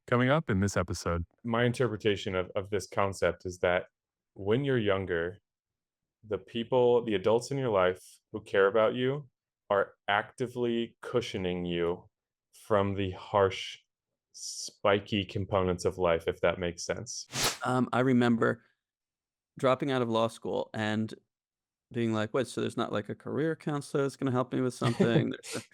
Coming up in this episode. My interpretation of this concept is that when you're younger, the adults in your life who care about you are actively cushioning you from the harsh, spiky components of life, if that makes sense. I remember dropping out of law school and being like, "Wait, so there's not like a career counselor that's gonna help me with something?" There's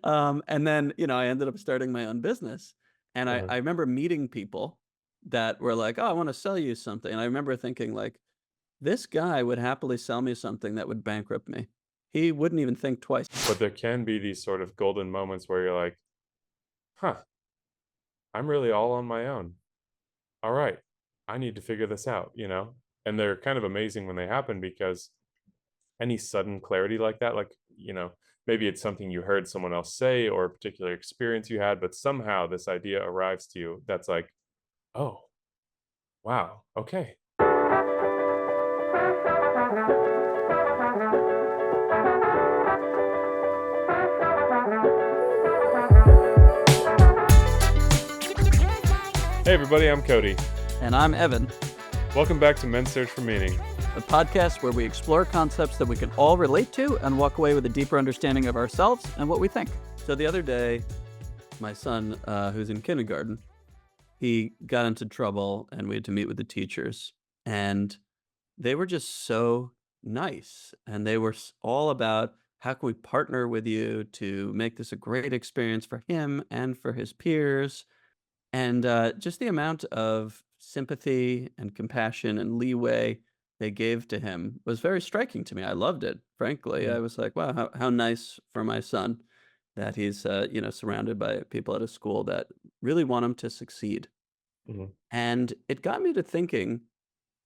a and then, I ended up starting my own business, and I Uh-huh. I remember meeting people that were like, "Oh, I wanna sell you something," and I remember thinking like, "This guy would happily sell me something that would bankrupt me." He wouldn't even think twice. But there can be these sort of golden moments where you're like, huh, I'm really all on my own. All right, I need to figure this out. And they're kind of amazing when they happen because any sudden clarity like that, like, maybe it's something you heard someone else say or a particular experience you had, but somehow this idea arrives to you that's like, oh, wow, okay. Hey, everybody, I'm Cody. And I'm Evan, Welcome back to Men's Search for Meaning. a podcast where we explore concepts that we can all relate to and walk away with a deeper understanding of ourselves and what we think. So the other day, my son, who's in kindergarten, he got into trouble and we had to meet with the teachers. And they were just so nice. And they were all about how can we partner with you to make this a great experience for him and for his peers. And just the amount of sympathy and compassion and leeway they gave to him was very striking to me. I loved it, frankly. Mhm, I was like, wow, how nice for my son that he's, surrounded by people at a school that really want him to succeed. mhm, And it got me to thinking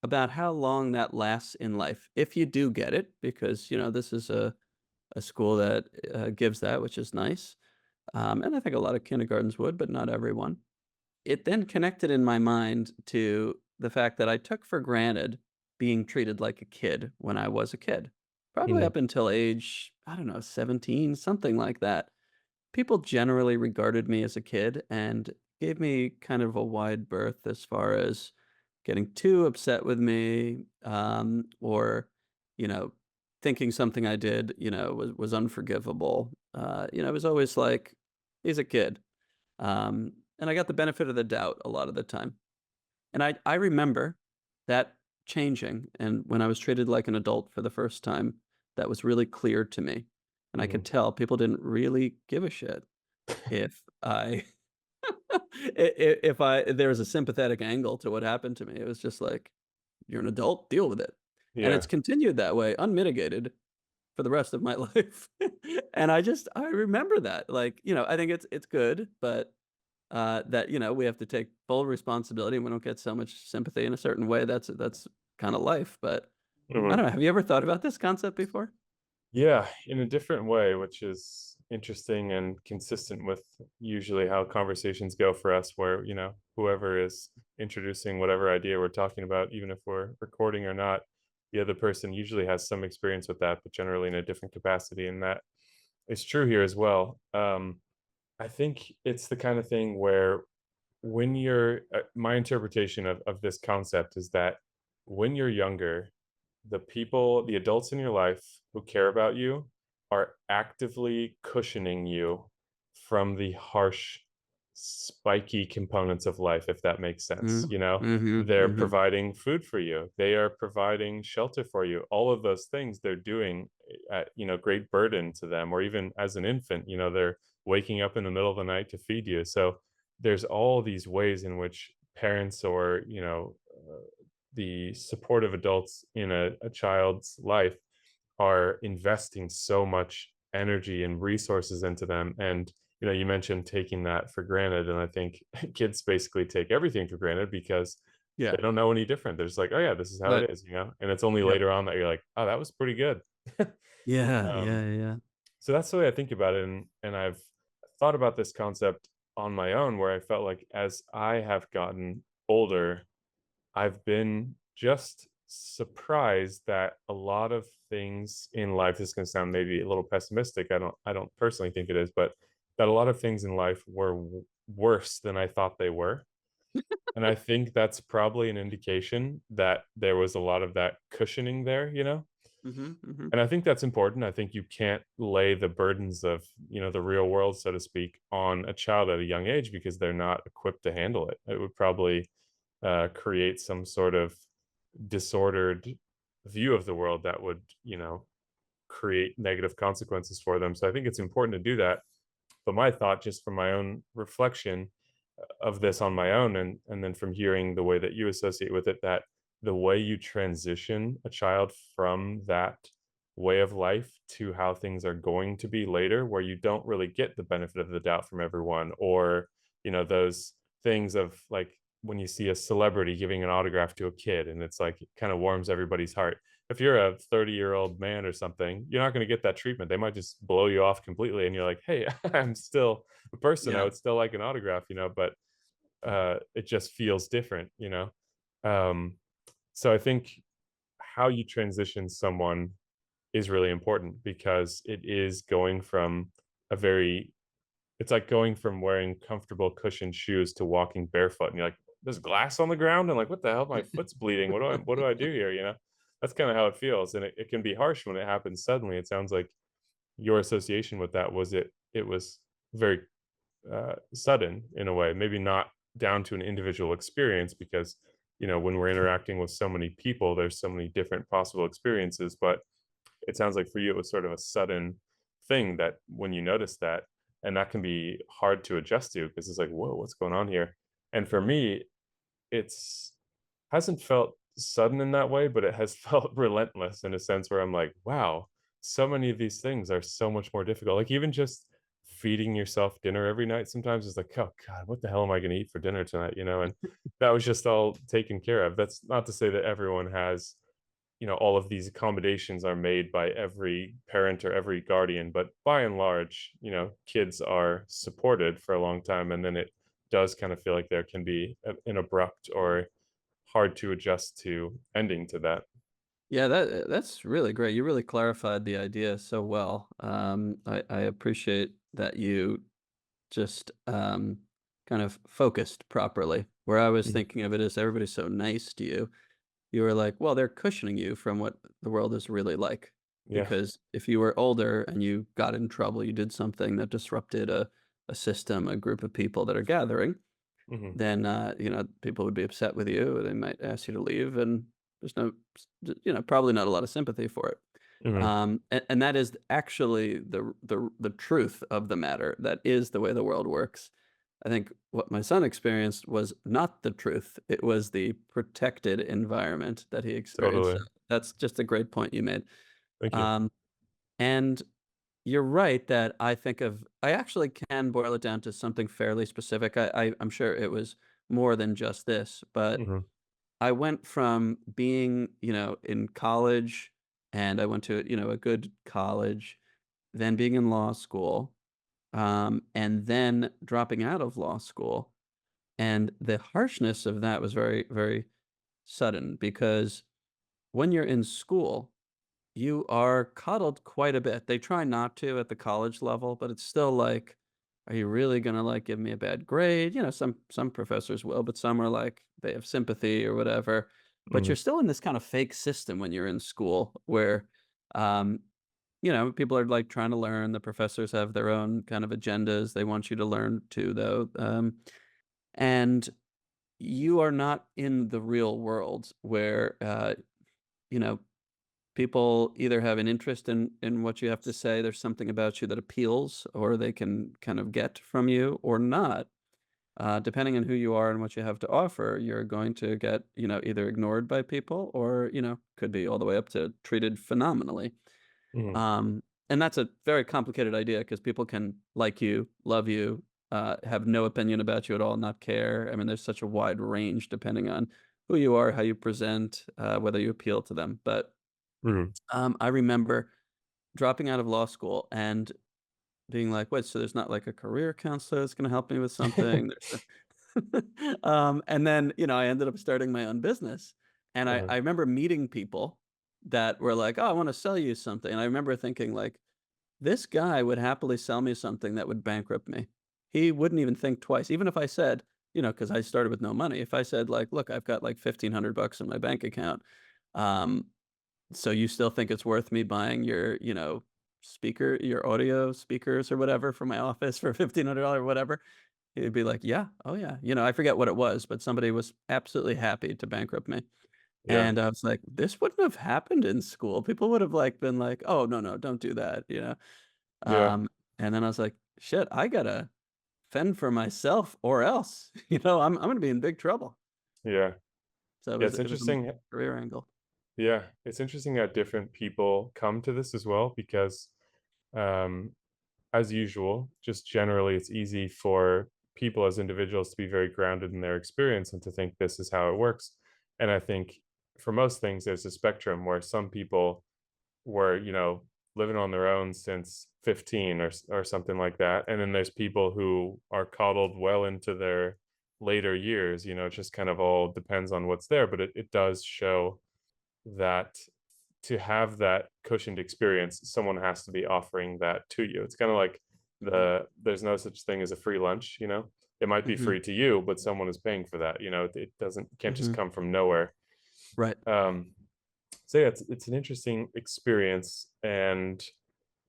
about how long that lasts in life if you do get it, because, this is a school that gives that, which is nice. And I think a lot of kindergartens would, but not everyone. It then connected in my mind to the fact that I took for granted being treated like a kid when I was a kid. Probably mhm, up until age, I don't know, 17, something like that. People generally regarded me as a kid and gave me kind of a wide berth as far as getting too upset with me, or, you know, thinking something I did, was unforgivable. It was always like, he's a kid. And I got the benefit of the doubt a lot of the time. And I remember that changing, and when I was treated like an adult for the first time, that was really clear to me, and I could mhm. tell people didn't really give a shit if I if there was a sympathetic angle to what happened to me. It was just like, "You're an adult, deal with it." And Yeah, it's continued that way, unmitigated, for the rest of my life. And I remember that, like, I think it's good, but that, we have to take full responsibility and we don't get so much sympathy in a certain way. That's kind of life. But I mhm. don't know. Have you ever thought about this concept before? Yeah, in a different way, which is interesting and consistent with usually how conversations go for us, where, whoever is introducing whatever idea we're talking about, even if we're recording or not, the other person usually has some experience with that, but generally in a different capacity. And that is true here as well. I think it's the kind of thing where my interpretation of this concept is that when you're younger, the adults in your life who care about you are actively cushioning you from the harsh, spiky components of life, if that makes sense. Mm, You know, mhm, they're mhm. providing food for you, they are providing shelter for you. All of those things they're doing at great burden to them, or even as an infant, they're waking up in the middle of the night to feed you. So there's all these ways in which parents or the supportive adults in a child's life are investing so much energy and resources into them. And you mentioned taking that for granted, and I think kids basically take everything for granted because Yeah. they don't know any different. They're just like, oh yeah, this is how Right. it is. And it's only Yep. later on that you're like, oh, that was pretty good. Yeah. um, Yeah. Yeah. so that's the way I think about it, and I've thought about this concept on my own, where I felt like as I have gotten older, I've been just surprised that a lot of things in life, this is gonna sound maybe a little pessimistic, I don't personally think it is, but that a lot of things in life were worse than I thought they were. And I think that's probably an indication that there was a lot of that cushioning there, you know? Mhm, mhm. And I think that's important. I think you can't lay the burdens of, the real world, so to speak, on a child at a young age because they're not equipped to handle it. It would probably create some sort of disordered view of the world that would, create negative consequences for them. So I think it's important to do that. But my thought, just from my own reflection of this on my own, and then from hearing the way that you associate with it, that the way you transition a child from that way of life to how things are going to be later, where you don't really get the benefit of the doubt from everyone, or those things of like when you see a celebrity giving an autograph to a kid and it's like it kind of warms everybody's heart. If you're a 30-year-old man or something, you're not going to get that treatment. They might just blow you off completely and you're like, hey, I'm still a person. I Yeah. would still like an autograph, but it just feels different, Um, so I think how you transition someone is really important because it is going from a very it's like going from wearing comfortable cushioned shoes to walking barefoot, and you're like, "There's glass on the ground?" And like, "What the hell? My foot's bleeding. What do I do here?" That's kinda how it feels, and it can be harsh when it happens suddenly. It sounds like your association with that was it was very, sudden in a way, maybe not down to an individual experience because, when we're interacting with so many people, there's so many different possible experiences, but it sounds like for you, it was sort of a sudden thing that when you notice that, and that can be hard to adjust to because it's like, whoa, what's going on here? And for me, it's hasn't felt sudden in that way, but it has felt relentless in a sense where I'm like, wow, so many of these things are so much more difficult. Like even just feeding yourself dinner every night sometimes is like, oh God, what the hell am I going to eat for dinner tonight? And that was just all taken care of. That's not to say that everyone has, all of these accommodations are made by every parent or every guardian, but by and large, kids are supported for a long time. And then it does kind of feel like there can be an abrupt or hard to adjust to ending to that. Yeah, that's really great. You really clarified the idea so well. I appreciate that you just kind of focused properly. Where I was Mhm. thinking of it as everybody's so nice to you, you were like, well, they're cushioning you from what the world is really like. Yeah. Because if you were older and you got in trouble, you did something that disrupted a system, a group of people that are gathering, Hmm. then people would be upset with you. They might ask you to leave, and there's probably not a lot of sympathy for it. Hmm. And that is actually the truth of the matter. That is the way the world works. I think what my son experienced was not the truth. It was the protected environment that he experienced. So Totally. that's just a great point you made. Thank you. Um, and you're right that I actually can boil it down to something fairly specific. I'm sure it was more than just this, but Hmm. I went from being, in college, and I went to, a good college, then being in law school, and then dropping out of law school. And the harshness of that was very, very sudden because when you're in school, you are coddled quite a bit. They try not to at the college level, but it's still like, are you really gonna like give me a bad grade? Some professors will, but some are like they have sympathy or whatever. But Hmm. you're still in this kind of fake system when you're in school where um, people are like trying to learn. The professors have their own kind of agendas. They want you to learn too, though. And you are not in the real world where you know people either have an interest in what you have to say, there's something about you that appeals, or they can kind of get from you or not. Depending on who you are and what you have to offer, you're going to get, either ignored by people or, could be all the way up to treated phenomenally. Hmm. Um, and that's a very complicated idea because people can like you, love you, have no opinion about you at all, not care. I mean, there's such a wide range depending on who you are, how you present, whether you appeal to them. But Hmm. I remember dropping out of law school and being like, "Wait, so there's not like a career counselor that's gonna help me with something?" There's a and then, I ended up starting my own business, and I Uh-huh. I remember meeting people that were like, "Oh, I wanna sell you something," and I remember thinking like, "This guy would happily sell me something that would bankrupt me." he wouldn't even think twice. Even if I said, because I started with no money, if I said like, "Look, I've got like 1,500 bucks in my bank account. Um, so you still think it's worth me buying your, your audio speakers or whatever for my office for $1,500 or whatever?" He'd be like, "Yeah, oh yeah." I forget what it was, but somebody was absolutely happy to bankrupt me. Yeah. And I was like, "This wouldn't have happened in school." People would have like been like, "Oh, no, no, don't do that." Yeah. Um, and then I was like, "Shit, I gotta fend for myself or else, I'm gonna be in big trouble." Yeah. So Yeah. it was a career angle. Yeah. It's interesting how different people come to this as well, because um, as usual, just generally, it's easy for people as individuals to be very grounded in their experience and to think this is how it works. And I think for most things, there's a spectrum where some people were, living on their own since 15 or something like that. And then there's people who are coddled well into their later years. It just kind of all depends on what's there. But it does show that to have that cushioned experience, someone has to be offering that to you. It's kind of like there's no such thing as a free lunch. It might be Mhm, free to you, but someone is paying for that. It can't just mhm. come from nowhere. Right. Um, so yeah, it's an interesting experience, and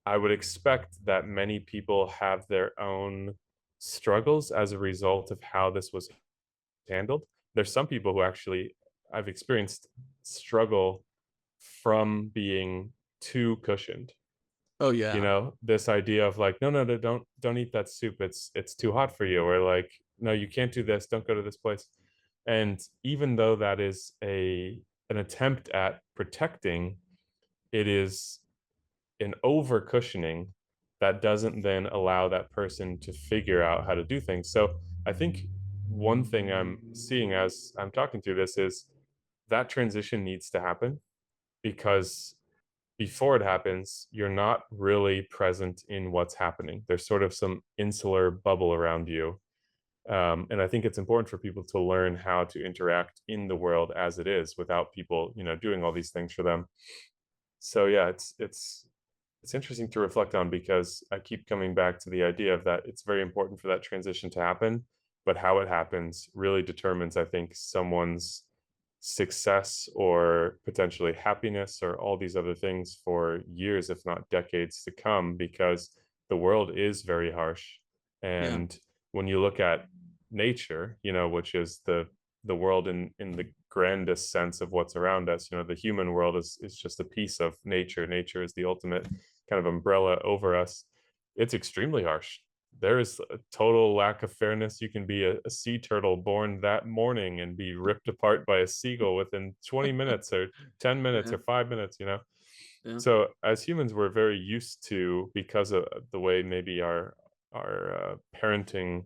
I would expect that many people have their own struggles as a result of how this was handled. There's some people who actually I've experienced struggle from being too cushioned. Oh, yeah. This idea of like, no, no, no, don't eat that soup. It's too hot for you. Or like, no, you can't do this. Don't go to this place. And even though that is a an attempt at protecting, it is an over cushioning that doesn't then allow that person to figure out how to do things. So I think one thing I'm seeing as I'm talking through this is that transition needs to happen, because before it happens, you're not really present in what's happening. There's sort of some insular bubble around you. And I think it's important for people to learn how to interact in the world as it is without people, doing all these things for them. So yeah, it's interesting to reflect on, because I keep coming back to the idea of that it's very important for that transition to happen, but how it happens really determines, I think, someone's success or potentially happiness or all these other things for years, if not decades to come, because the world is very harsh. Yeah. And when you look at nature, which is the world in the grandest sense of what's around us. The human world is just a piece of nature. Nature is the ultimate kind of umbrella over us. It's extremely harsh. There is a total lack of fairness. You can be a sea turtle born that morning and be ripped apart by a seagull within 20 minutes or 10 minutes Yeah, or 5 minutes. yeah. So as humans, we're very used to, because of the way maybe our parenting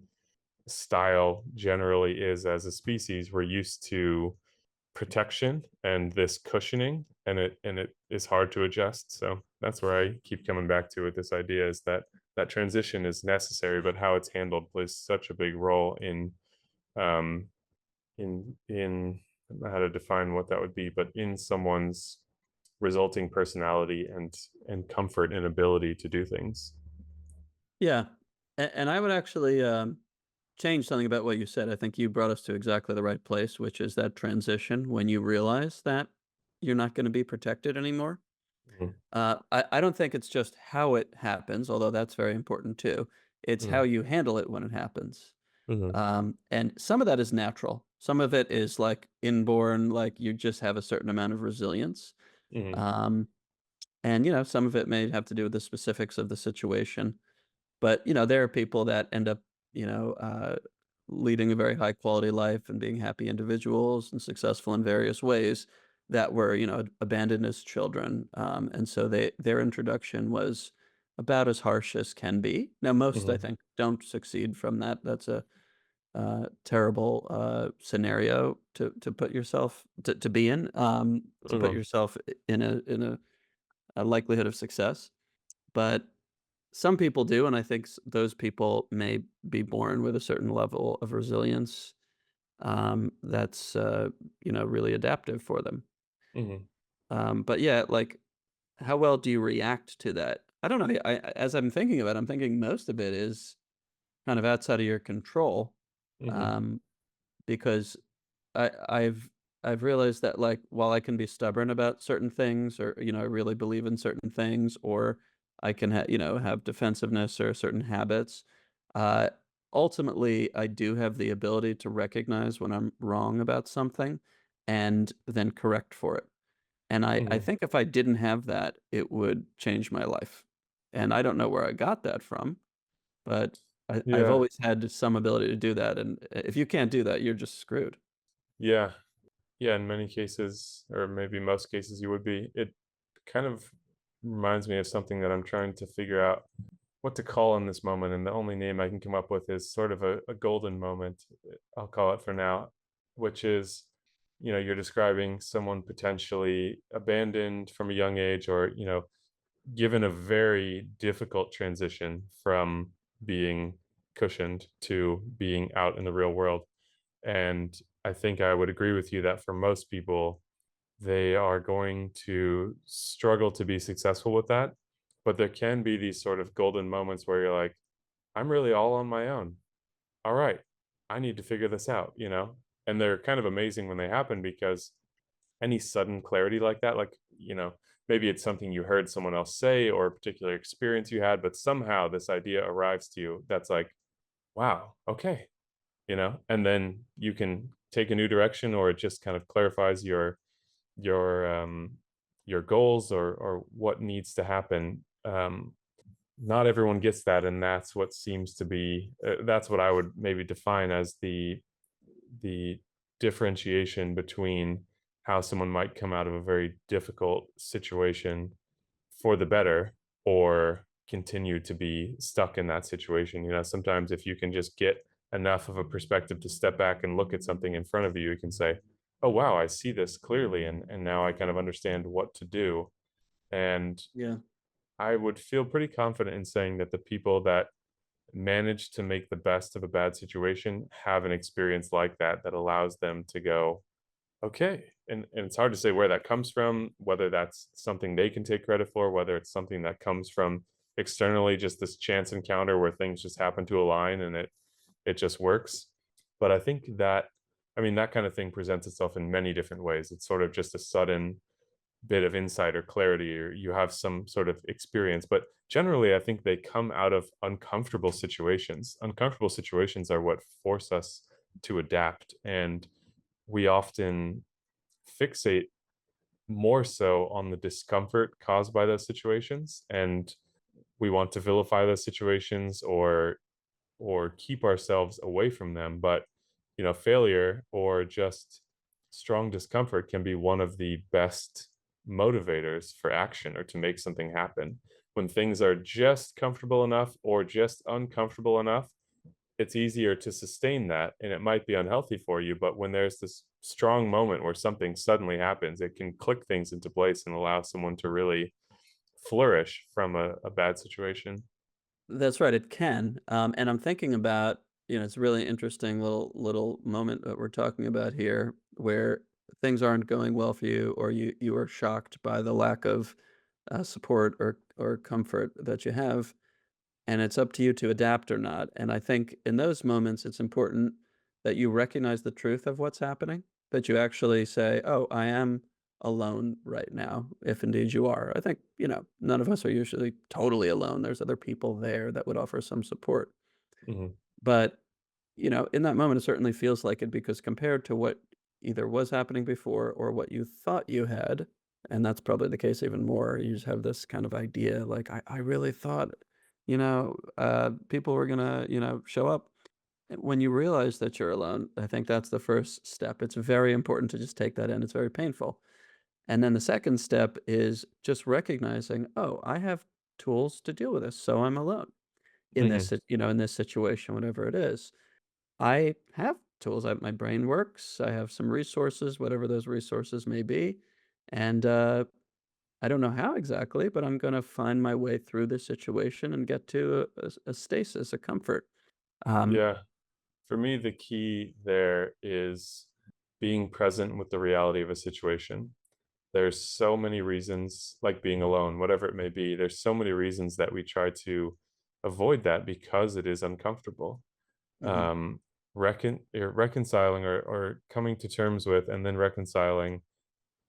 style generally is as a species, we're used to protection and this cushioning, and it is hard to adjust. So that's where I keep coming back to with this idea, is that that transition is necessary, but how it's handled plays such a big role um in I don't know how to define what that would be, but in someone's resulting personality and comfort and ability to do things. Yeah. And I would actually, change something about what you said. I think you brought us to exactly the right place, which is that transition when you realize that you're not gonna be protected anymore. Mhm, I don't think it's just how it happens, although that's very important too. It's how mhm, you handle it when it happens. mhm, And some of that is natural. Some of it is like inborn, like you just have a certain amount of resilience. mhm, Um, and some of it may have to do with the specifics of the situation. But, there are people that end up, you know, uh, leading a very high quality life and being happy individuals and successful in various ways that were, abandoned as children. And so their introduction was about as harsh as can be. Now, most, I mhm, think, don't succeed from that. That's a terrible scenario to put yourself to be in, to put mhm, yourself in a likelihood of success. But some people do, and I think those people may be born with a certain level of resilience that's really adaptive for them. mhm, But yeah, like how well do you react to that? I don't know. As I'm thinking about it, I'm thinking most of it is. kind of outside of your control, Hmm. um, because I I've I've realized that, like, while I can be stubborn about certain things or, I really believe in certain things, or I can have defensiveness or certain habits, uh, ultimately, I do have the ability to recognize when I'm wrong about something and then correct for it. And I Hmm. think if I didn't have that, it would change my life. And I don't know where I got that from, but I've Yeah. always had some ability to do that, and if you can't do that, you're just screwed. Yeah. Yeah, in many cases, or maybe most cases, you would be. It kind of reminds me of something that I'm trying to figure out what to call in this moment. And the only name I can come up with is sort of a golden moment, I'll call it for now, which is, you're describing someone potentially abandoned from a young age, or, given a very difficult transition from being cushioned to being out in the real world. And I think I would agree with you that for most people, they are going to struggle to be successful with that. But there can be these sort of golden moments where you're like, I'm really all on my own. All right, I need to figure this out. And they're kind of amazing when they happen because any sudden clarity like that, like, maybe it's something you heard someone else say or a particular experience you had, but somehow this idea arrives to you that's like, wow, okay, and then you can take a new direction, or it just kind of clarifies your goals, or what needs to happen. Not everyone gets that, and that's what seems to be that's what I would maybe define as the differentiation between how someone might come out of a very difficult situation for the better, or continue to be stuck in that situation. Sometimes if you can just get enough of a perspective to step back and look at something in front of you, you can say, oh wow, I see this clearly, and now I kind of understand what to do. And Yeah. I would feel pretty confident in saying that the people that manage to make the best of a bad situation have an experience like that that allows them to go, okay. And it's hard to say where that comes from, whether that's something they can take credit for, whether it's something that comes from externally, just this chance encounter where things just happen to align and it just works. But I think that, I mean, that kind of thing presents itself in many different ways. It's sort of just a sudden bit of insight or clarity, or you have some sort of experience. But generally, I think they come out of uncomfortable situations. Uncomfortable situations are what force us to adapt. And we often fixate more so on the discomfort caused by those situations, and we want to vilify those situations, or keep ourselves away from them. But failure or just strong discomfort can be one of the best motivators for action, or to make something happen. When things are just comfortable enough or just uncomfortable enough, it's easier to sustain that, and it might be unhealthy for you. But when there's this strong moment where something suddenly happens, it can click things into place and allow someone to really flourish from a bad situation. That's right, it can, and I'm thinking about, it's a really interesting little moment that we're talking about here, where things aren't going well for you, or you are shocked by the lack of, support or comfort that you have, and it's up to you to adapt or not. And I think in those moments, it's important that you recognize the truth of what's happening, that you actually say, "Oh, I am alone right now," if indeed you are. I think, none of us are usually totally alone. There's other people there that would offer some support. Hmm. But, in that moment, it certainly feels like it because compared to what either was happening before or what you thought you had, and that's probably the case even more, you just have this kind of idea like, I really thought, people were gonna, show up. And when you realize that you're alone, I think that's the first step. It's very important to just take that in. It's very painful. And then the second step is just recognizing, oh, I have tools to deal with this, so I'm alone in this, Hmm. in this situation, whatever it is. I have tools. My brain works. I have some resources, whatever those resources may be. And I don't know how exactly, but I'm going to find my way through this situation and get to a stasis, a comfort. Um, Yeah. For me, the key there is being present with the reality of a situation. There's so many reasons, like being alone, whatever it may be. There's so many reasons that we try to avoid that because it is uncomfortable. Hmm. Reconciling or coming to terms with and then reconciling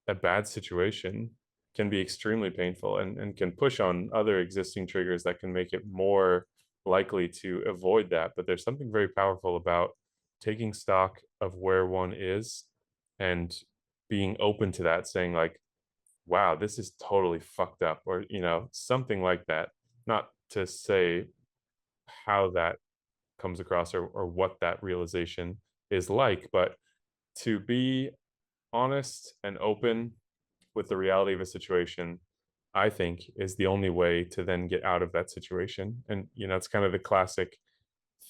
a bad situation can be extremely painful and can push on other existing triggers that can make it more likely to avoid that. But there's something very powerful about taking stock of where one is and being open to that, saying, like, wow, this is totally fucked up, or, something like that. Not to say how that comes across or what that realization is like, but to be honest and open with the reality of a situation, I think is the only way to then get out of that situation. And, it's kind of the classic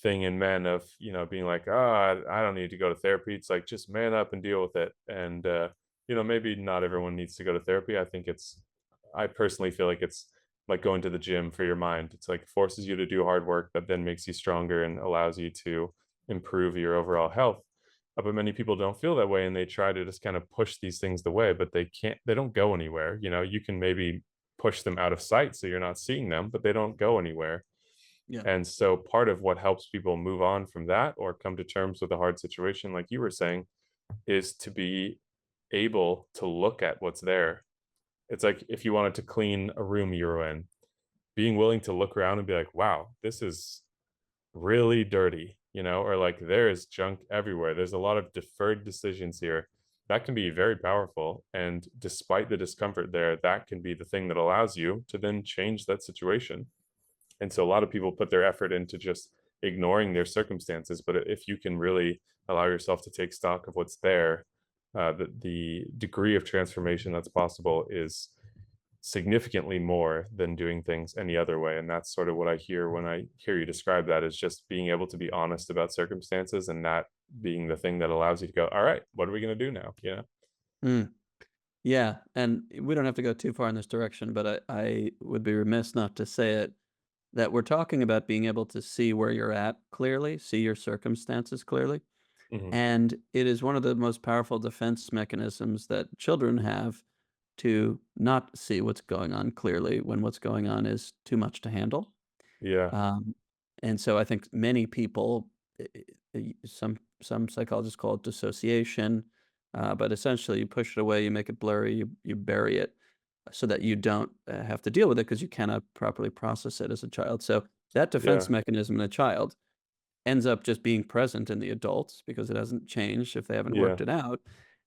thing in men of, being like, oh, I don't need to go to therapy. It's like, just man up and deal with it. And, maybe not everyone needs to go to therapy. I personally feel like it's like going to the gym for your mind. It's like forces you to do hard work that then makes you stronger and allows you to improve your overall health. But many people don't feel that way and they try to just kind of push these things away, but they don't go anywhere. You can maybe push them out of sight so you're not seeing them, but they don't go anywhere. Yeah. And so part of what helps people move on from that or come to terms with a hard situation, like you were saying, is to be able to look at what's there. It's like if you wanted to clean a room you were in, being willing to look around and be like, wow, this is really dirty, or like there is junk everywhere. There's a lot of deferred decisions here. That can be very powerful. And despite the discomfort there, that can be the thing that allows you to then change that situation. And so a lot of people put their effort into just ignoring their circumstances. But if you can really allow yourself to take stock of what's there, the degree of transformation that's possible is significantly more than doing things any other way. And that's sort of what I hear when I hear you describe that, is just being able to be honest about circumstances and that being the thing that allows you to go, all right, what are we going to do now? Mm. Yeah, and we don't have to go too far in this direction, but I would be remiss not to say it, that we're talking about being able to see where you're at clearly, see your circumstances clearly. Hmm. And it is one of the most powerful defense mechanisms that children have to not see what's going on clearly when what's going on is too much to handle. Yeah. Um, and so I think many people, some psychologists call it dissociation, but essentially you push it away, you make it blurry, you bury it so that you don't have to deal with it because you cannot properly process it as a child. So that defense Yeah. mechanism in a child ends up just being present in the adults because it hasn't changed if they haven't Yeah. worked it out.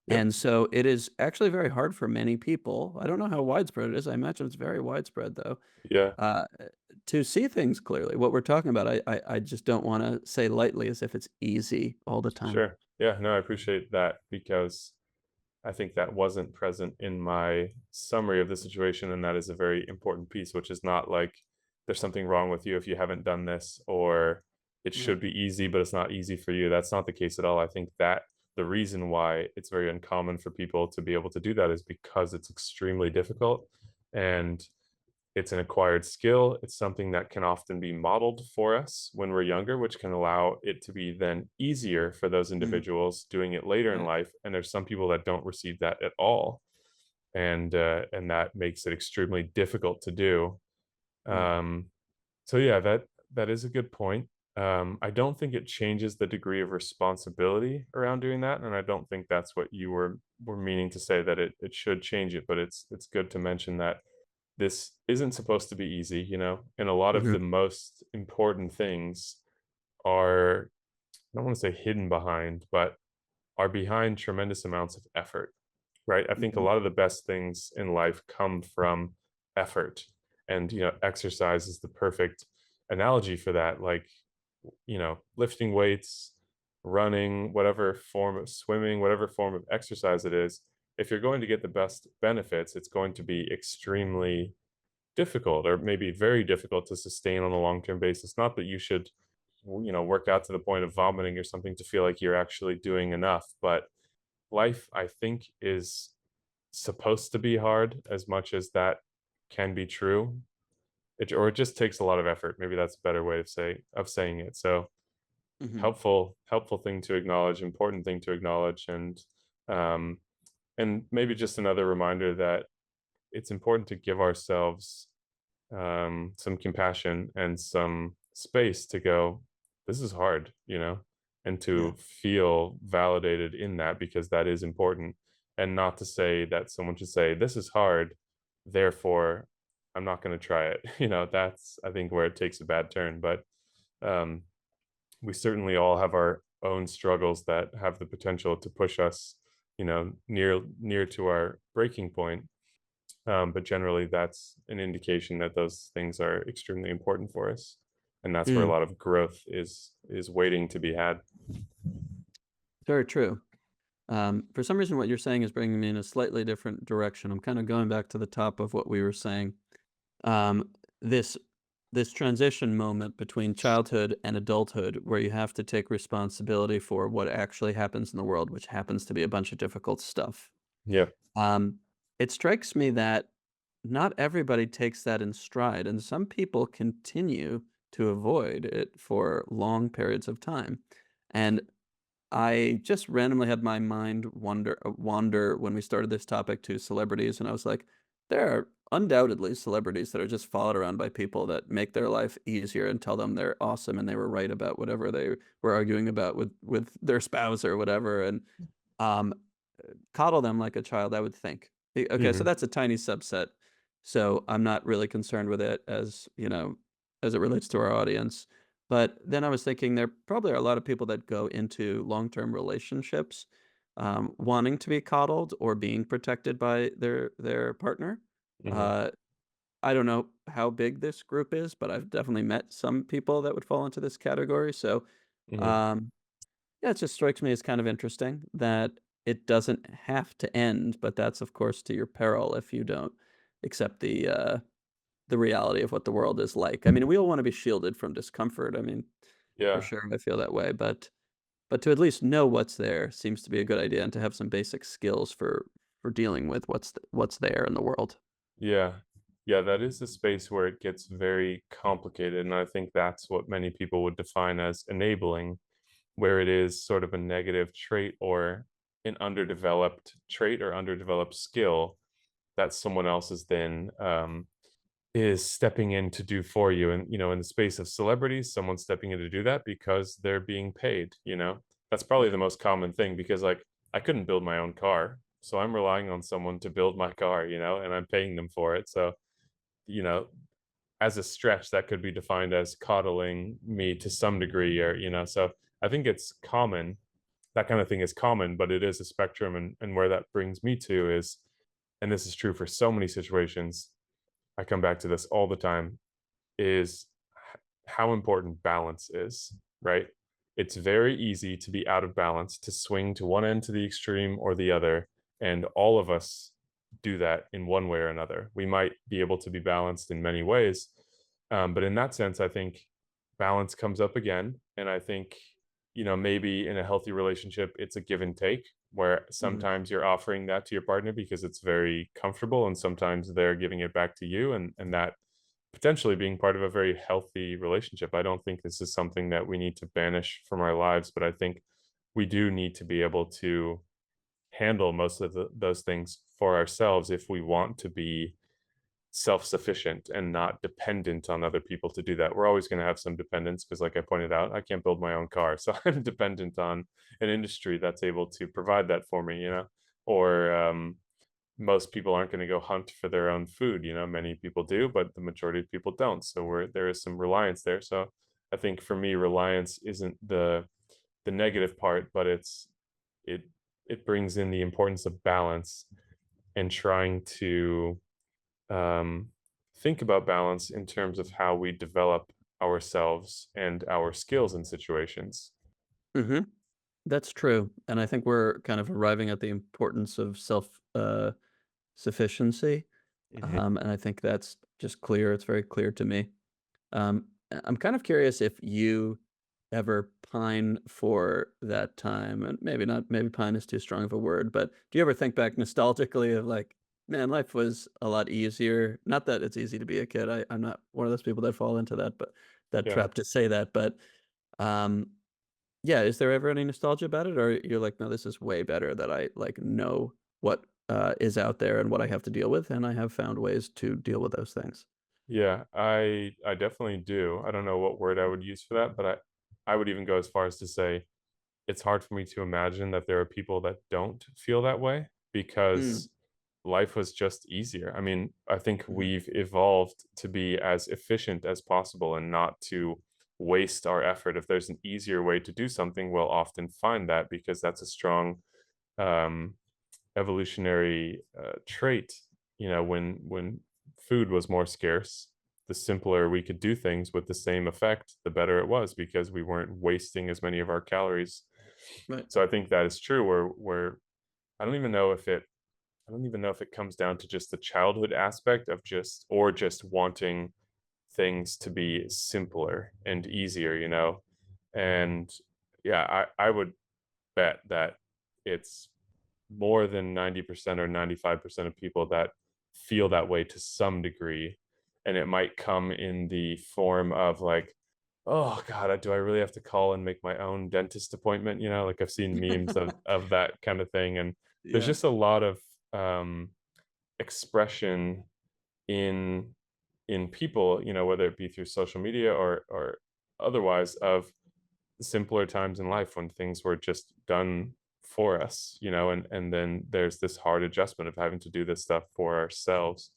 Yep. And so it is actually very hard for many people. I don't know how widespread it is. I imagine it's very widespread though, Yeah. uh, to see things clearly. What we're talking about, I just don't want to say lightly as if it's easy all the time. Sure. Yeah. No, I appreciate that because I think that wasn't present in my summary of the situation. And that is a very important piece, which is not like there's something wrong with you if you haven't done this, or it Yeah. should be easy, but it's not easy for you. That's not the case at all. I think that the reason why it's very uncommon for people to be able to do that is because it's extremely difficult and it's an acquired skill. It's something that can often be modeled for us when we're younger, which can allow it to be then easier for those Mm, individuals doing it later in right. life. And there's some people that don't receive that at all, and that makes it extremely difficult to do. Yeah. Um, so yeah, that is a good point. I don't think it changes the degree of responsibility around doing that, and I don't think that's what you were meaning to say, that it should change it. But it's good to mention that this isn't supposed to be easy, and a lot of the Mhm. most important things are, I don't want to say hidden behind, but are behind tremendous amounts of effort, right? I think a Mhm. lot of the best things in life come from effort. And, exercise is the perfect analogy for that. Like, lifting weights, running, whatever form of swimming, whatever form of exercise it is, if you're going to get the best benefits, it's going to be extremely difficult or maybe very difficult to sustain on a long-term basis. Not that you should, work out to the point of vomiting or something to feel like you're actually doing enough, but life, I think, is supposed to be hard as much as that can be true. It just takes a lot of effort. Maybe that's a better way of saying it. So Mhm. helpful thing to acknowledge, important thing to acknowledge, um, and maybe just another reminder that it's important to give ourselves some compassion, and some space to go, this is hard, and Yeah. to feel validated in that because that is important. And not to say that someone should say, this is hard, therefore I'm not going to try it. That's, I think, where it takes a bad turn. But um, we certainly all have our own struggles that have the potential to push us, near to our breaking point. But generally, that's an indication that those things are extremely important for us, and that's where a Mm, lot of growth is waiting to be had. very true. For some reason, what you're saying is bringing me in a slightly different direction. I'm kind of going back to the top of what we were saying. Um, this this transition moment between childhood and adulthood, where you have to take responsibility for what actually happens in the world, which happens to be a bunch of difficult stuff. Yeah. Um, it strikes me that not everybody takes that in stride, and some people continue to avoid it for long periods of time. And I just randomly had my mind wander when we started this topic to celebrities, and I was like, there are undoubtedly celebrities that are just followed around by people that make their life easier and tell them they're awesome and they were right about whatever they were arguing about with their spouse or whatever, and um, coddle them like a child, I would think. Okay, so Hmm. that's a tiny subset. So I'm not really concerned with it as, as it relates to our audience. But then I was thinking there probably are a lot of people that go into long-term relationships wanting to be coddled or being protected by their partner. Hmm. Uh, I don't know how big this group is, but I've definitely met some people that would fall into this category. So Hmm. um, yeah, it just strikes me as kind of interesting that it doesn't have to end, but that's of course to your peril if you don't accept the reality of what the world is like. I mean, we all want to be shielded from discomfort. I mean, for Yeah. sure, I feel that way, but to at least know what's there seems to be a good idea, and to have some basic skills for dealing with what's there in the world. Yeah. Yeah, that is a space where it gets very complicated. And I think that's what many people would define as enabling, where it is sort of a negative trait or an underdeveloped trait or underdeveloped skill that someone else is then is stepping in to do for you. And, in the space of celebrities, someone's stepping in to do that because they're being paid. That's probably the most common thing because, like, I couldn't build my own car. So I'm relying on someone to build my car, and I'm paying them for it. So, you know, as a stretch, that could be defined as coddling me to some degree, so I think it's common. That kind of thing is common, but it is a spectrum. And where that brings me to is, and this is true for so many situations, I come back to this all the time, is how important balance is, right? It's very easy to be out of balance, to swing to one end to the extreme or the other. And all of us do that in one way or another. We might be able to be balanced in many ways. But in that sense, I think balance comes up again. And I think, maybe in a healthy relationship, it's a give and take where Mhm. sometimes you're offering that to your partner because it's very comfortable, and sometimes they're giving it back to you. And that potentially being part of a very healthy relationship. I don't think this is something that we need to banish from our lives, but I think we do need to be able to handle most of those things for ourselves if we want to be self-sufficient and not dependent on other people to do that. We're always going to have some dependence because, like I pointed out, I can't build my own car. So I'm dependent on an industry that's able to provide that for me. Or most people aren't going to go hunt for their own food. Many people do, but the majority of people don't. So there is some reliance there. So I think for me, reliance isn't the negative part, but it it brings in the importance of balance and trying to um, think about balance in terms of how we develop ourselves and our skills in situations. Mhm. That's true, and I think we're kind of arriving at the importance of sufficiency, Mhm. and I think that's just clear. It's very clear to me. I'm kind of curious if you ever pine for that time, and maybe not, maybe pine is too strong of a word, but do you ever think back nostalgically of like, man, life was a lot easier? Not that it's easy to be a kid. I'm not one of those people that fall into that, but that Yeah. trap to say that. But um, yeah, is there ever any nostalgia about it, or you're like, no, this is way better that I like know what is out there and what I have to deal with, and I have found ways to deal with those things. Yeah, I definitely do. I don't know what word I would use for that, but I would even go as far as to say it's hard for me to imagine that there are people that don't feel that way Mm, because life was just easier. I mean, I think mhm, we've evolved to be as efficient as possible and not to waste our effort. If there's an easier way to do something, we'll often find that because that's a strong um, evolutionary trait. You know, when food was more scarce, the simpler we could do things with the same effect, the better it was because we weren't wasting as many of our calories. right. So I think that is true. Where I don't even know if it I don't even know if it comes down to just the childhood aspect of just wanting things to be simpler and easier, you know? And yeah, I would bet that it's more than 90% or 95% of people that feel that way to some degree. And it might come in the form of like, oh God, do I really have to call and make my own dentist appointment? You know, like I've seen memes of that kind of thing. And there's Yeah. just a lot of expression in people, you know, whether it be through social media or otherwise, of simpler times in life when things were just done for us, you know, and then there's this hard adjustment of having to do this stuff for ourselves.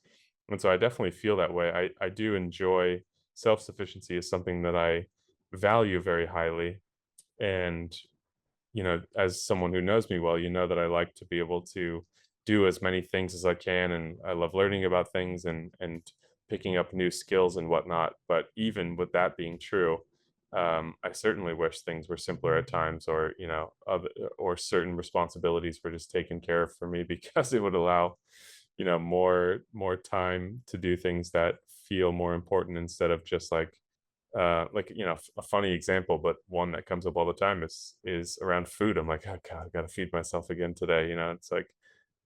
And so I definitely feel that way. I do enjoy self-sufficiency is something that I value very highly. And you know, as someone who knows me well, you know that I like to be able to do as many things as I can, and I love learning about things and picking up new skills and whatnot. But even with that being true, I certainly wish things were simpler at times, or you know, or certain responsibilities were just taken care of for me because it would allow, you know, more time to do things that feel more important instead of just like you know a funny example but one that comes up all the time is around food. I'm like, oh God, I gotta feed myself again today, you know. It's like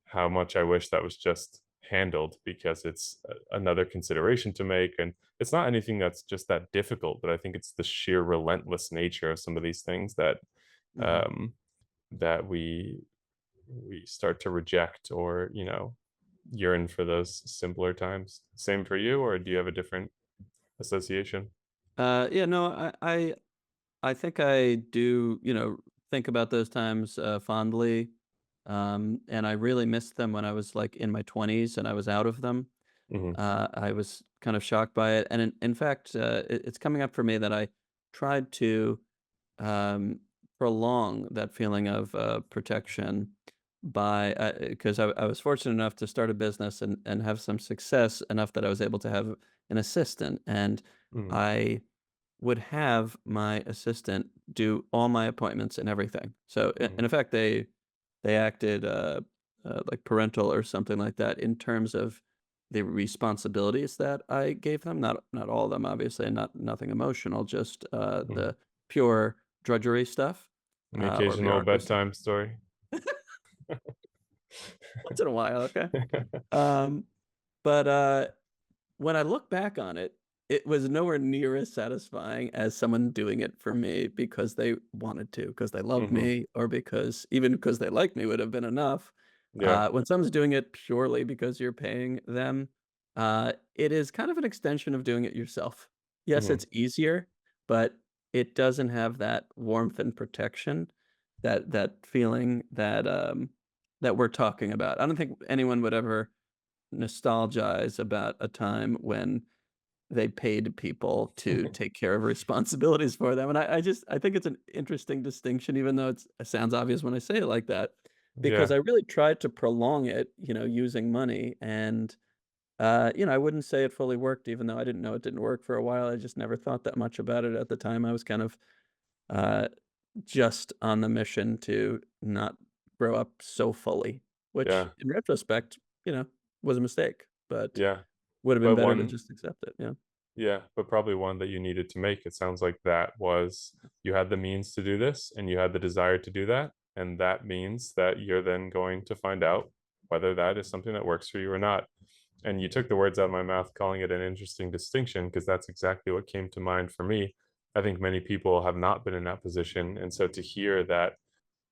how much I wish that was just handled because it's another consideration to make, and it's not anything that's just that difficult, but I think it's the sheer relentless nature of some of these things that Mhm. um that we start to reject or you know yearn for those simpler times. Same for you, or do you have a different association? Yeah, no, I think I do, think about those times, fondly, and I really missed them when I was, like, in my 20s and I was out of them. Hmm. I was kind of shocked by it, and in fact, it's coming up for me that I tried to, um, prolong that feeling of, protection by, 'cause I was fortunate enough to start a business and have some success enough that I was able to have an assistant, and Hmm. I would have my assistant do all my appointments and everything. So in Hmm. effect, they acted like parental or something like that in terms of the responsibilities that I gave them. Not all of them, obviously, not nothing emotional, just Hmm. the pure drudgery stuff The or occasional bureaucracy. bedtime story. Once in a while, okay. Um, but when I look back on it, it was nowhere near as satisfying as someone doing it for me because they wanted to, because they loved Hmm. me, or because they liked me would have been enough. Yeah. When someone's doing it purely because you're paying them, it is kind of an extension of doing it yourself. Yes, Hmm. it's easier, but it doesn't have that warmth and protection, that feeling that we're talking about. I don't think anyone would ever nostalgize about a time when they paid people to take care of responsibilities for them, and I think it's an interesting distinction even though it sounds obvious when I say it like that, because Yeah. I really tried to prolong it, using money, and, I wouldn't say it fully worked even though I didn't know it didn't work for a while. I just never thought that much about it at the time. I was kind of, uh, just on the mission to not grow up so fully, which Yeah. in retrospect, was a mistake, but Yeah. would have been But better to one, just accept it, yeah. yeah, but probably one that you needed to make. It sounds like that was you had the means to do this and you had the desire to do that. And that means that you're then going to find out whether that is something that works for you or not. And you took the words out of my mouth calling it an interesting distinction because that's exactly what came to mind for me. I think many people have not been in that position. And so to hear that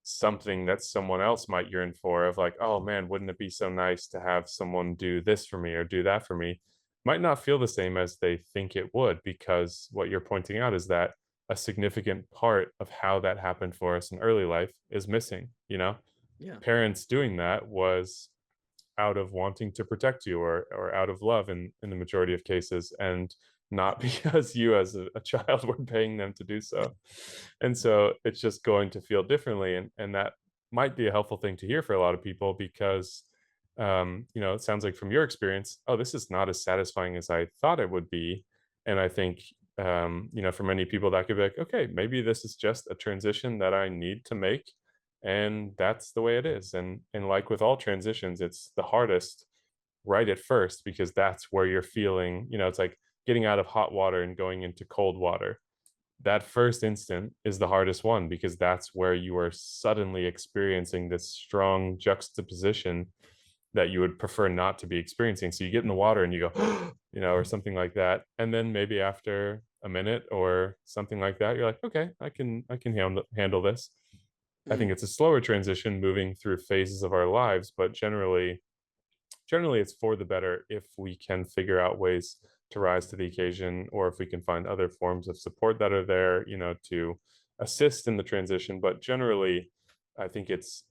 something that someone else might yearn for, of like, oh man, wouldn't it be so nice to have someone do this for me or do that for me, might not feel the same as they think it would, because what you're pointing out is that a significant part of how that happened for us in early life is missing. Yeah. Parents doing that was out of wanting to protect you, or out of love in the majority of cases, and not because you as a child were paying them to do so. And so it's just going to feel differently, and that might be a helpful thing to hear for a lot of people, because it sounds like from your experience, oh, this is not as satisfying as I thought it would be. And I think for many people that could be like, okay, maybe this is just a transition that I need to make, and that's the way it is. And like with all transitions, it's the hardest right at first, because that's where you're feeling, it's like getting out of hot water and going into cold water. That first instant is the hardest one, because that's where you are suddenly experiencing this strong juxtaposition that you would prefer not to be experiencing. So you get in the water and you go, or something like that. And then maybe after a minute or something like that, you're like, okay, I can handle this. I think Mm. it's a slower transition moving through phases of our lives, but generally it's for the better if we can figure out ways to rise to the occasion, or if we can find other forms of support that are there, to assist in the transition. But generally, I think it's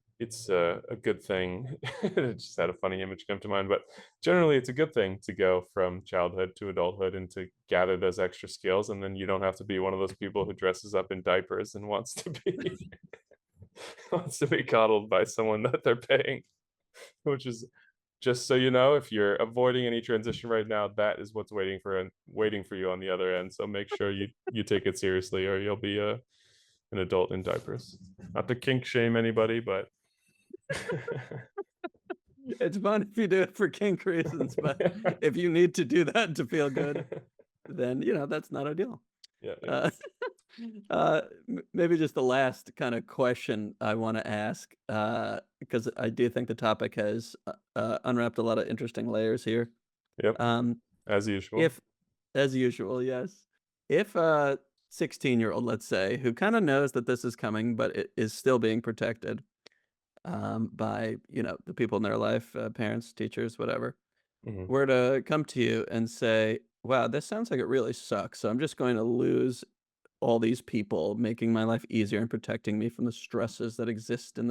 a good thing. I just had a funny image come to mind, but generally it's a good thing to go from childhood to adulthood and to gather those extra skills, and then you don't have to be one of those people who dresses up in diapers and wants to be wants to be coddled by someone that they're paying, which is, just so you know, if you're avoiding any transition right now, that is what's waiting for you on the other end. So make sure you take it seriously, or you'll be an adult in diapers. Not to kink shame anybody, but It's fun if you do it for kink reasons, but if you need to do that to feel good, then, that's not ideal. yeah, it Uh, is. maybe just the last kind of question I want to ask, because I do think the topic has unwrapped a lot of interesting layers here. Yep, Um, as usual. if, as usual, yes, if a 16-year-old, let's say, who kind of knows that this is coming, but it is still being protected by, the people in their life, parents, teachers, whatever, Mhm. were to come to you and say, wow, this sounds like it really sucks. So I'm just going to lose all these people making my life easier and protecting me from the stresses that exist in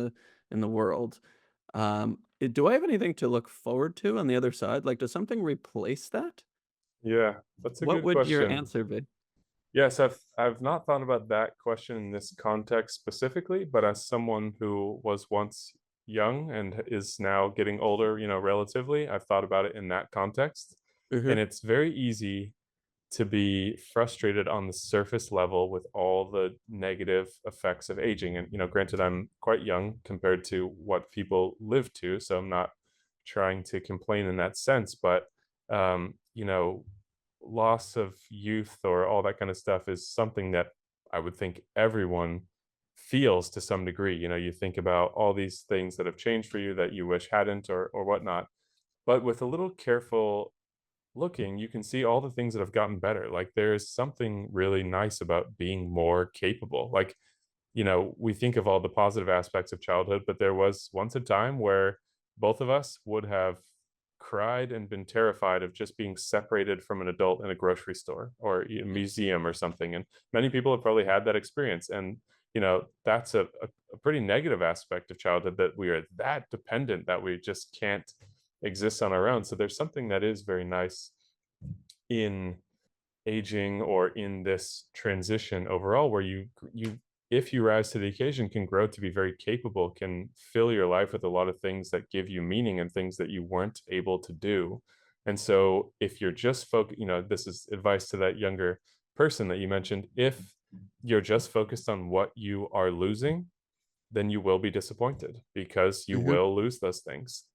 the world. Do I have anything to look forward to on the other side? Like, does something replace that? Yeah, that's a What good would your question. answer be? Yes, I've not thought about that question in this context specifically, but as someone who was once young and is now getting older, relatively, I've thought about it in that context. And Hmm. it's very easy to be frustrated on the surface level with all the negative effects of aging. And, granted, I'm quite young compared to what people live to, so I'm not trying to complain in that sense. But, loss of youth or all that kind of stuff is something that I would think everyone feels to some degree. You think about all these things that have changed for you that you wish hadn't, or whatnot. But with a little careful looking, you can see all the things that have gotten better. Like, there's something really nice about being more capable. Like, we think of all the positive aspects of childhood, but there was once a time where both of us would have cried and been terrified of just being separated from an adult in a grocery store or a museum or something. And many people have probably had that experience. And, that's a pretty negative aspect of childhood, that we are that dependent that we just can't exist on our own. So there's something that is very nice in aging, or in this transition overall, where you if you rise to the occasion, can grow to be very capable, can fill your life with a lot of things that give you meaning and things that you weren't able to do. And so if you're just focused, this is advice to that younger person that you mentioned, if you're just focused on what you are losing, then you will be disappointed, because you Hmm. will lose those things.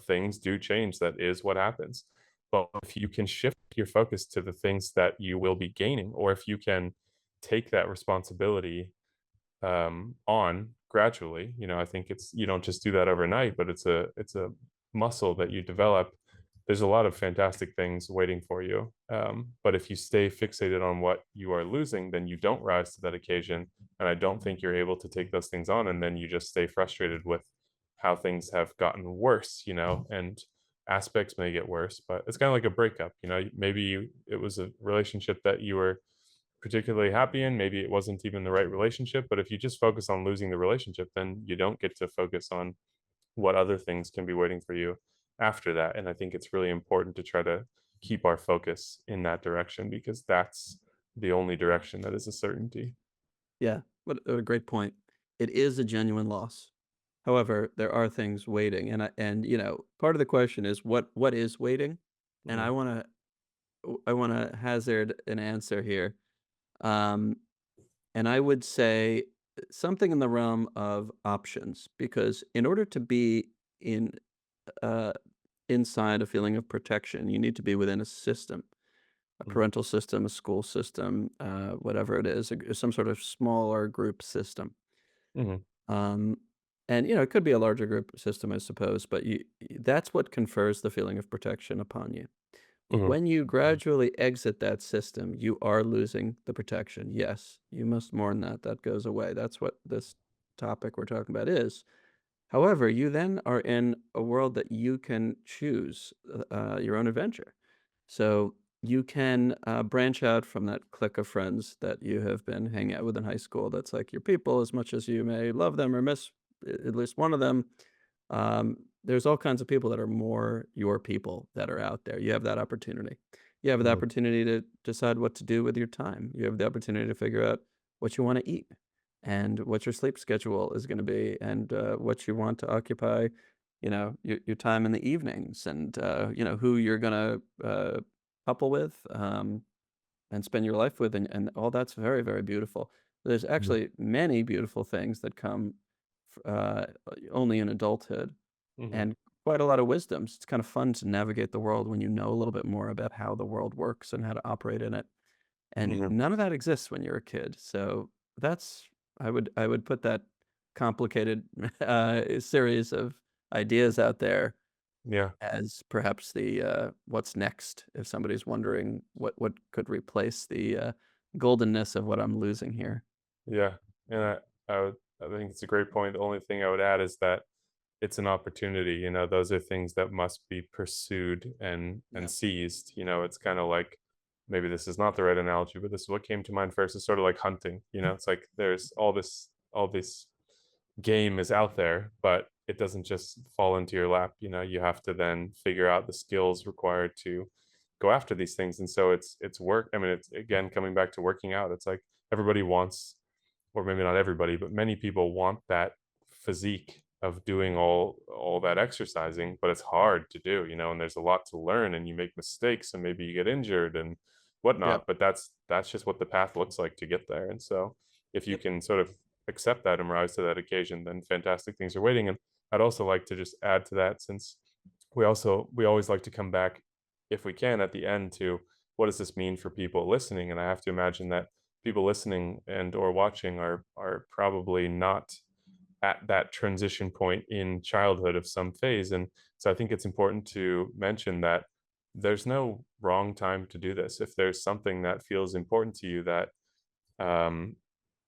Things do change. That is what happens. But if you can shift your focus to the things that you will be gaining, or if you can take that responsibility on gradually, I think you don't just do that overnight, but it's a muscle that you develop. There's a lot of fantastic things waiting for you. But if you stay fixated on what you are losing, then you don't rise to that occasion. And I don't think you're able to take those things on. And then you just stay frustrated with how things have gotten worse, and aspects may get worse, but it's kind of like a breakup. Maybe it was a relationship that you were particularly happy in. Maybe it wasn't even the right relationship. But if you just focus on losing the relationship, then you don't get to focus on what other things can be waiting for you after that. And I think it's really important to try to keep our focus in that direction because that's the only direction that is a certainty. Yeah, what a great point. It is a genuine loss. However, there are things waiting, part of the question is what is waiting? And Mm, I wanna hazard an answer here. Um, and I would say something in the realm of options, because in order to be in uh, inside a feeling of protection, you need to be within a system, a mhm, parental system, a school system, whatever it is, some sort of smaller group system. mhm, Um, it could be a larger group system, I suppose, but that's what confers the feeling of protection upon you. But mhm, when you gradually exit that system, you are losing the protection. Yes, you must mourn that. That goes away. That's what this topic we're talking about is. However, you then are in a world that you can choose your own adventure. So you can branch out from that clique of friends that you have been hanging out with in high school. That's like your people, as much as you may love them or miss at least one of them. There's all kinds of people that are more your people that are out there. You have that opportunity. You have the mhm, opportunity to decide what to do with your time. You have the opportunity to figure out what you want to eat and what your sleep schedule is going to be and what you want to occupy, your time in the evenings and, who you're going to couple with and spend your life with. And all that's very, very beautiful. There's mhm, actually many beautiful things that come only in adulthood mhm, and quite a lot of wisdoms. It's kind of fun to navigate the world when you know a little bit more about how the world works and how to operate in it. And mhm. none of that exists when you're a kid. So that's I would put that complicated series of ideas out there Yeah, as perhaps the what's next if somebody's wondering what could replace the goldenness of what I'm losing here. yeah. And I think it's a great point. The only thing I would add is that it's an opportunity. Those are things that must be pursued and Yeah. seized. It's kind of like, maybe this is not the right analogy, but this is what came to mind first. It's sort of like hunting. It's like there's all this game is out there, but it doesn't just fall into your lap. You have to then figure out the skills required to go after these things. And so it's work. I mean, it's again coming back to working out. It's like everybody wants, or maybe not everybody, but many people want that physique of doing all that exercising, but it's hard to do, and there's a lot to learn and you make mistakes and maybe you get injured and Yep. whatnot, but that's just what the path looks like to get there. And so if you Yep. can sort of accept that and rise to that occasion, then fantastic things are waiting. And I'd also like to just add to that, since we always like to come back if we can at the end to what does this mean for people listening. And I have to imagine that people listening and or watching are probably not at that transition point in childhood of some phase. And so I think it's important to mention that there's no wrong time to do this. If there's something that feels important to you um,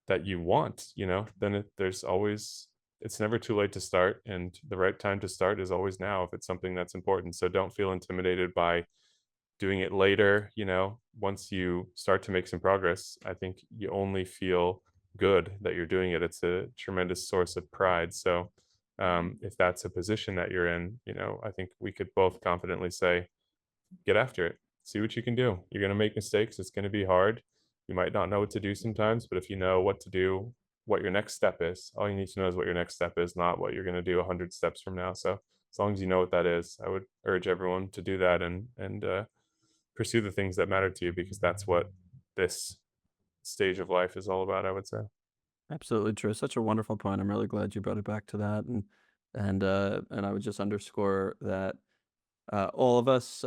that you want, then there's always, it's never too late to start, and the right time to start is always now if it's something that's important. So don't feel intimidated by doing it later. Once you start to make some progress, I think you only feel good that you're doing it. It's a tremendous source of pride. So if that's a position that you're in, I think we could both confidently say, get after it. See what you can do. You're going to make mistakes. It's going to be hard. You might not know what to do sometimes, but if you know what to do, what your next step is, all you need to know is what your next step is, not what you're going to do 100 steps from now. So as long as you know what that is, I would urge everyone to do that and pursue the things that matter to you, because that's what this stage of life is all about, I would say. Absolutely true. Such a wonderful point. I'm really glad you brought it back to that, and I would just underscore that all of us,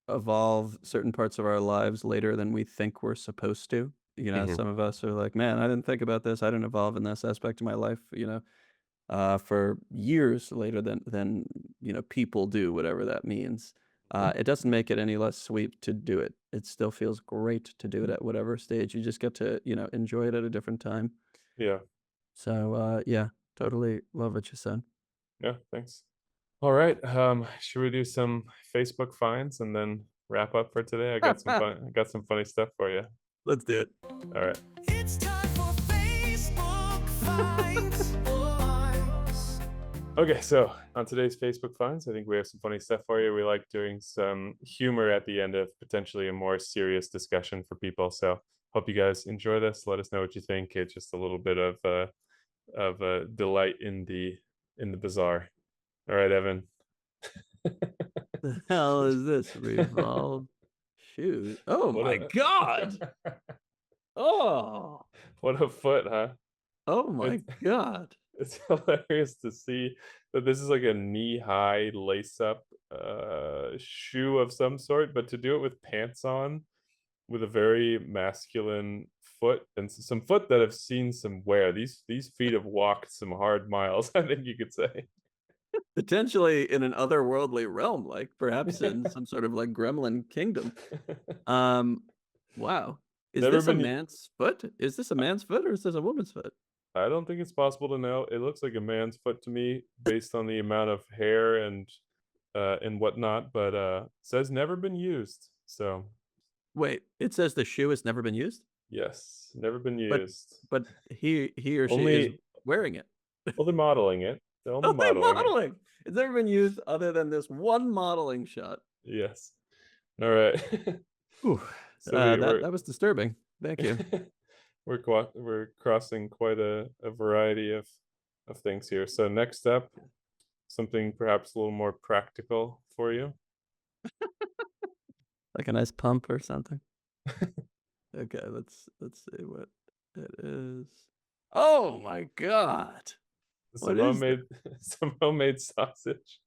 evolve certain parts of our lives later than we think we're supposed to. Hmm. Some of us are like, man, I didn't think about this. I didn't evolve in this aspect of my life. For years later than people do, whatever that means. It doesn't make it any less sweet to do it. It still feels great to do it at whatever stage. You just get to enjoy it at a different time. Yeah. So yeah, totally love what you said. Yeah. Thanks. All right. Should we do some Facebook finds and then wrap up for today? I got some funny stuff for you. Let's do it. All right. It's time for Facebook Finds. Okay, so on today's Facebook finds, I think we have some funny stuff for you. We like doing some humor at the end of potentially a more serious discussion for people. So hope you guys enjoy this. Let us know what you think. It's just a little bit of delight in the bizarre. All right, Evan. The hell is this? Revolve shoes. Oh What my God. a Oh. what a foot, huh? Oh my It's God. it's hilarious to see that this is like a knee-high lace-up shoe of some sort, but to do it with pants on, with a very masculine foot and some foot that have seen some wear. These feet have walked some hard miles, I think you could say. Potentially in an otherworldly realm, like perhaps in some sort of like gremlin kingdom. Um, wow. Is Never this a been. man's foot? Is this a man's foot or is this a woman's foot? I don't think it's possible to know. It looks like a man's foot to me, based on the amount of hair and whatnot. But says never been used. So Wait, it says the shoe has never been used, yes, never been but used. but he or she is Only wearing it. well, they're modeling it. They're only Oh, they modeling it. modeling. It's never been used other than this one modeling shot. Yes. All right. Ooh, So we that was disturbing. Thank you. we're crossing quite a variety of things here. So next up, something perhaps a little more practical for you. Like a nice pump or something. Okay, let's see what it is. Oh my God. Some What is that? homemade some homemade sausage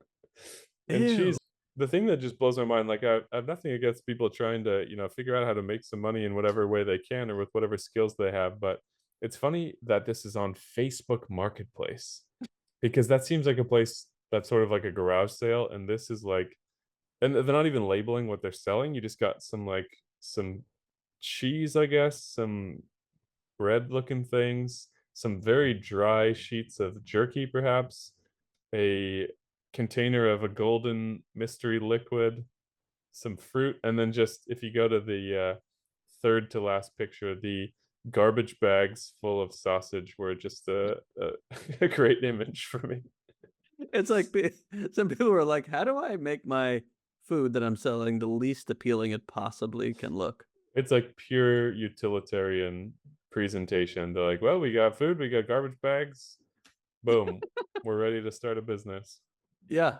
and cheese. Ew. The thing that just blows my mind, like I have nothing against people trying to, figure out how to make some money in whatever way they can or with whatever skills they have, but it's funny that this is on Facebook Marketplace because that seems like a place that's sort of like a garage sale, and this is like, and they're not even labeling what they're selling. You just got some cheese, I guess, some bread looking things, some very dry sheets of jerky, perhaps, a container of a golden mystery liquid, some fruit, and then just if you go to the third to last picture, the garbage bags full of sausage were just a great image for me. It's like some people were like, "How do I make my food that I'm selling the least appealing it possibly can look?" It's like pure utilitarian presentation. They're like, well, we got food, we got garbage bags, boom, we're ready to start a business. Yeah.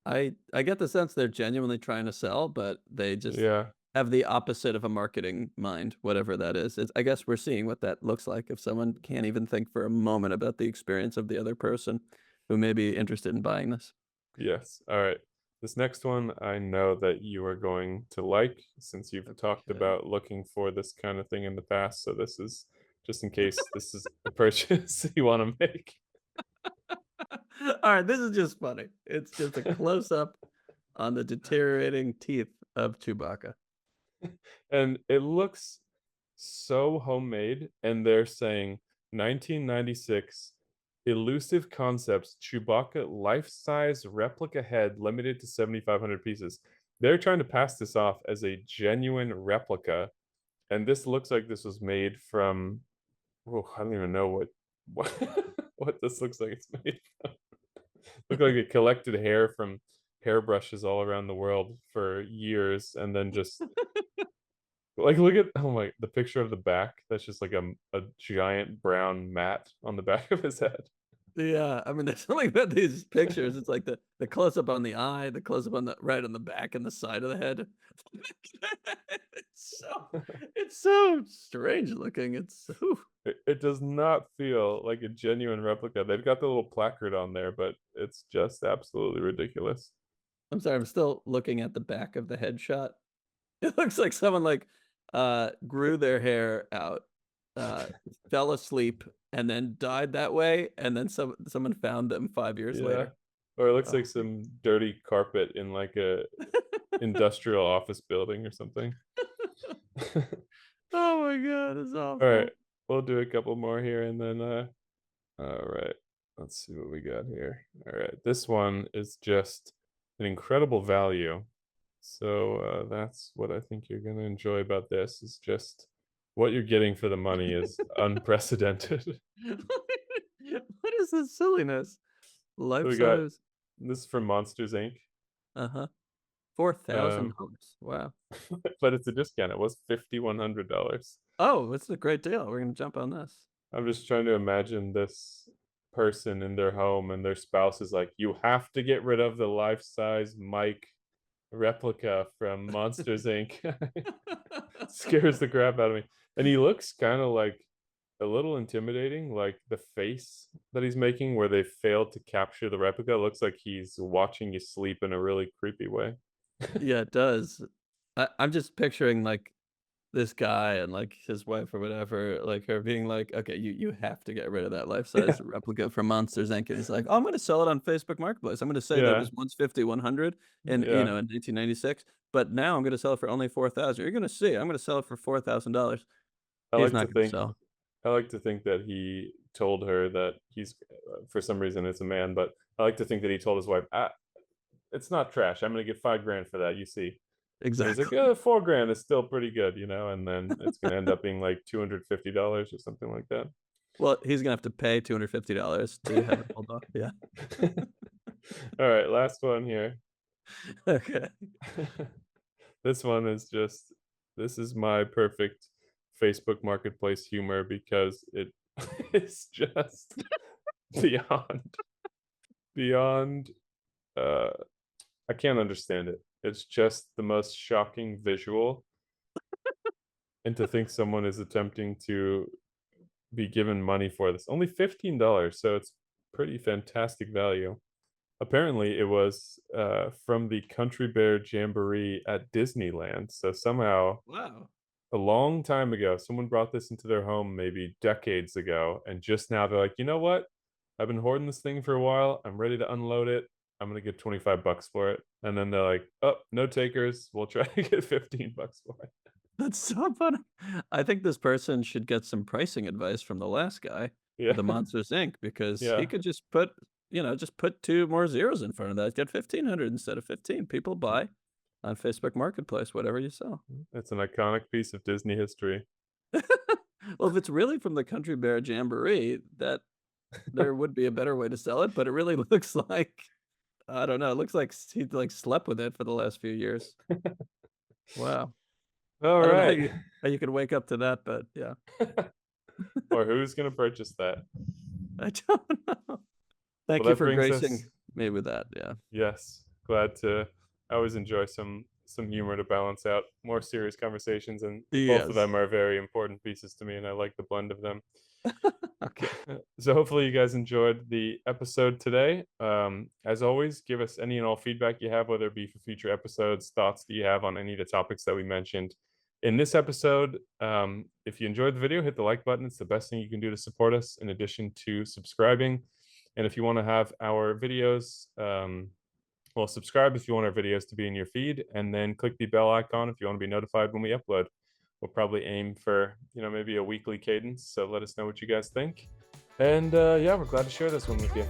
I get the sense they're genuinely trying to sell, but they just Yeah. have the opposite of a marketing mind, whatever that is. I guess we're seeing what that looks like if someone can't even think for a moment about the experience of the other person who may be interested in buying this. Yes. All right. This next one I know that you are going to like since you've talked Okay. about looking for this kind of thing in the past. So this is just in case this is a purchase you want to make. All right, this is just funny. It's just a close up on the deteriorating teeth of Chewbacca. And it looks so homemade. And they're saying 1996 elusive concepts Chewbacca life-size replica head limited to 7,500 pieces. They're trying to pass this off as a genuine replica, and this looks like this was made from, oh, I don't even know what what this looks like it's made from. Look like it collected hair from hairbrushes all around the world for years and then just like look at, oh my, the picture of the back, that's just like a giant brown mat on the back of his head. Yeah, I mean, there's something about these pictures. It's like the close up on the eye, the close up on the right on the back and the side of the head. It's so it's so strange looking. It's so It does not feel like a genuine replica. They've got the little placard on there, but it's just absolutely ridiculous. I'm sorry, I'm still looking at the back of the headshot. It looks like someone like grew their hair out, uh fell asleep and then died that way, and then someone found them 5 years Yeah. later. Or it looks Oh. like some dirty carpet in like a industrial office building or something. Oh my God, it's All right. awful. We'll do a couple more here and then all right. Let's see what we got here. All right, this one is just an incredible value. So that's what I think you're gonna enjoy about this. Is just what you're getting for the money is unprecedented. What is this silliness? So Life we got size. this is from Monsters Inc. Uh-huh. $4,000. Um, Wow. but it's a discount. It was $5,100. Oh, this is a great deal. We're gonna jump on this. I'm just trying to imagine this person in their home and their spouse is like, you have to get rid of the life-size Mike replica from Monsters Inc. Scares the crap out of me. And he looks kind of like a little intimidating, like the face that he's making where they failed to capture the replica looks like he's watching you sleep in a really creepy way. Yeah, it does. I'm just picturing like this guy and like his wife or whatever, like her being like, okay, you have to get rid of that life size replica from Monsters Inc. And he's like, oh, I'm gonna sell it on Facebook Marketplace. I'm gonna say that it Yeah, was once 5,100 in yeah. in 1996, but now I'm gonna sell it for only 4,000. You're gonna see, I'm gonna sell it for $4,000. I He's like not to gonna think sell. I like to think that he told her that he's for some reason it's a man, but I like to think that he told his wife, it's not trash. I'm gonna get $5,000 for that. You see. And he's like, Exactly. $4,000 is still pretty good, and then it's gonna end up being like $250 or something like that. Well, he's gonna have to pay $250 to have it pulled off. Yeah. All right, last one here. Okay. This one is just this is my perfect Facebook Marketplace humor because it is just beyond beyond uh I can't understand it. It's just the most shocking visual, and to think someone is attempting to be given money for this. Only $15, so it's pretty fantastic value. Apparently, it was from the Country Bear Jamboree at Disneyland. So somehow, Wow. a long time ago, someone brought this into their home, maybe decades ago, and just now they're like, you know what? I've been hoarding this thing for a while. I'm ready to unload it. I'm gonna get $25 for it. And then they're like, oh, no takers. We'll try to get $15 for it. That's so funny. I think this person should get some pricing advice from the last guy Yeah, with the Monsters Inc. because he yeah. could just put, just put two more zeros in front of that. Get 1,500 instead of 15. People buy on Facebook Marketplace whatever you sell. It's an iconic piece of Disney history. Well, if it's really from the Country Bear Jamboree, that there would be a better way to sell it, but it really looks like I don't know. It looks like he like slept with it for the last few years. Wow. All I don't know right. how you could wake up to that, but yeah. Or who's gonna purchase that? I don't know. Thank Well, you that for brings gracing us. me with that. Yeah. Yes, glad to. I always enjoy some humor to balance out more serious conversations, and both of Yes. them are very important pieces to me, and I like the blend of them. Okay. So hopefully you guys enjoyed the episode today. As always, give us any and all feedback you have, whether it be for future episodes, thoughts that you have on any of the topics that we mentioned in this episode. If you enjoyed the video, hit the like button. It's the best thing you can do to support us, in addition to subscribing. And if you want to have our videos, well, subscribe if you want our videos to be in your feed, and then click the bell icon if you want to be notified when we upload. We'll probably aim for, maybe a weekly cadence. So let us know what you guys think. And yeah, we're glad to share this one with you.